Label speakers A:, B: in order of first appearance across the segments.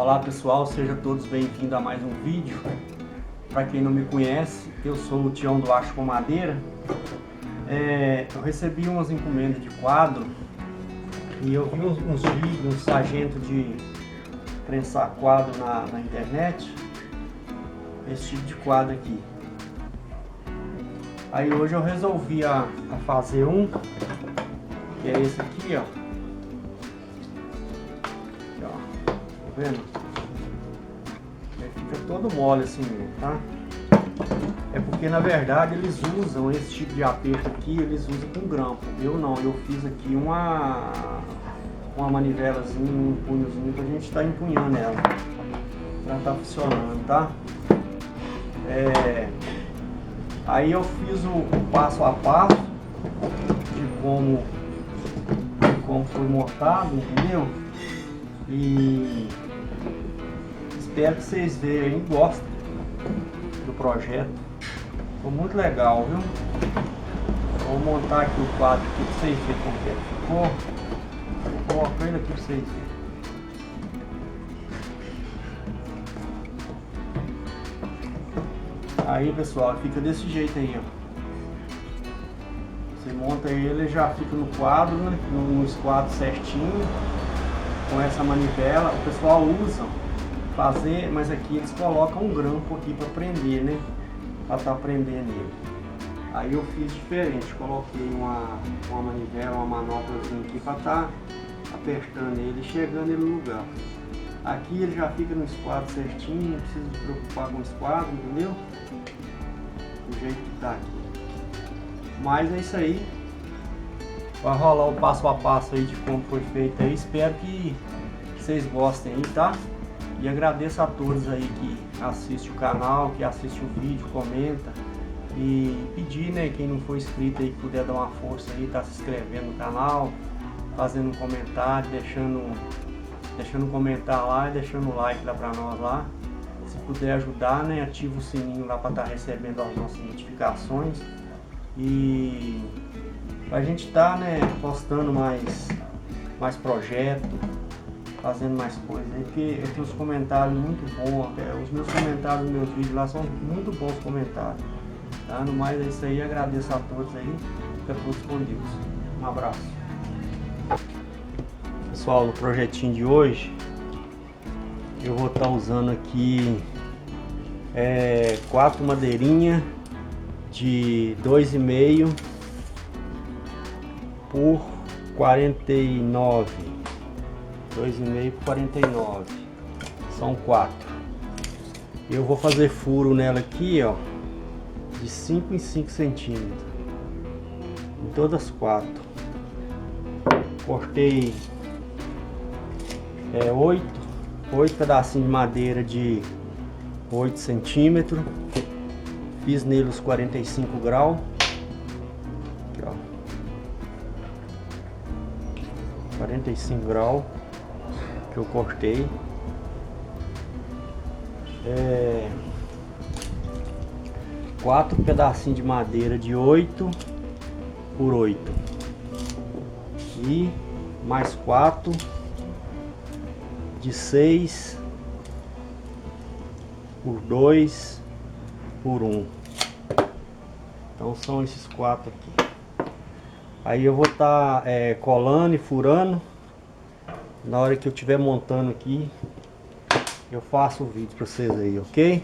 A: Olá pessoal, sejam todos bem-vindos a mais um vídeo. Para quem não me conhece, eu sou o Tião do Aço com Madeira. Eu recebi umas encomendas de quadro e eu vi uns vídeos, uns sargentos de prensar quadro na internet. Esse tipo de quadro aqui. Aí hoje eu resolvi a fazer um, que é esse aqui, ó. Tá vendo? Ele fica todo mole assim, tá? É porque na verdade eles usam esse tipo de aperto aqui, eles usam com grampo. Eu não, eu fiz aqui uma manivelazinha, um punhozinho pra gente estar empunhando ela. Pra tá funcionando, tá? Aí eu fiz o passo a passo de como foi montado, entendeu? E espero que vocês vejam e gostem do projeto. Ficou muito legal, viu? Vou montar aqui o quadro aqui pra vocês verem como é que ficou. Vou colocar ele aqui pra vocês verem. Aí pessoal, fica desse jeito aí, ó. Você monta ele, já fica no quadro, né? No esquadro certinho. Com essa manivela, o pessoal usa fazer, mas aqui eles colocam um grampo aqui para prender, né? Para estar prendendo ele. Aí eu fiz diferente, coloquei uma manivela, uma manobrazinha aqui para estar apertando ele e chegando ele no lugar. Aqui ele já fica no esquadro certinho, não precisa se preocupar com o esquadro, entendeu? Do jeito que tá aqui. Mas é isso aí. Vai rolar o passo a passo aí de como foi feito aí. Espero que vocês gostem aí, tá? E agradeço a todos aí que assistem o canal, que assistem o vídeo, comenta. E pedir, né, quem não for inscrito aí, que puder dar uma força aí, tá se inscrevendo no canal, fazendo um comentário, deixando um comentário lá e deixando um like lá pra nós lá. Se puder ajudar, né, ativa o sininho lá pra estar recebendo as nossas notificações. E a gente tá, né, postando mais projetos, fazendo mais coisas, porque eu tenho os comentários muito bons, os meus comentários dos meus vídeos lá são muito bons comentários, tá? No mais é isso aí, agradeço a todos aí, fica todos com Deus, um abraço. Pessoal, no projetinho de hoje, eu vou estar usando aqui 4 madeirinhas de 2,5 por 49, 2,5 por 49, são 4. Eu vou fazer furo nela aqui, ó, de 5 em 5 centímetros, em todas as 4. Cortei 8 pedacinhos de madeira de 8 centímetros, fiz nele os 45 graus. 45 graus que eu cortei. 4 pedacinhos de madeira de 8 por 8 e mais 4 de 6 por 2 por 1. Então são esses 4 aqui. Aí eu vou estar colando e furando. Na hora que eu estiver montando aqui, eu faço o vídeo para vocês aí, ok?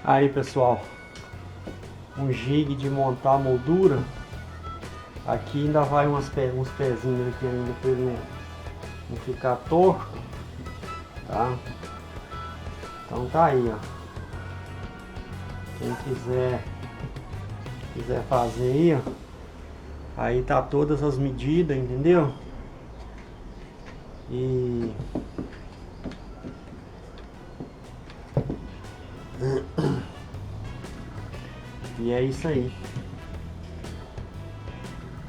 A: Aí, pessoal, um jig de montar a moldura. Aqui ainda vai uns pezinhos aqui ainda para ele não ficar torto, tá? Então tá aí, ó. Quem quiser fazer aí, ó, aí tá todas as medidas, entendeu? E é isso aí,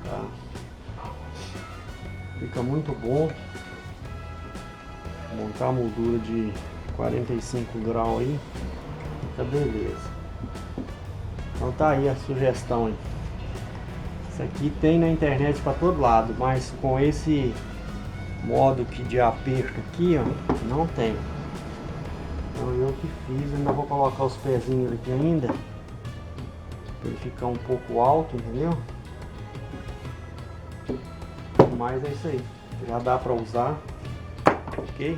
A: tá? Fica muito bom montar a moldura de 45 graus aí, fica beleza. Então tá aí a sugestão aí. Isso aqui tem na internet para todo lado, mas com esse modo que de aperto aqui, ó, não tem. Então eu que fiz, ainda vou colocar os pezinhos aqui ainda, para ele ficar um pouco alto, entendeu? Mas é isso aí, já dá para usar, ok?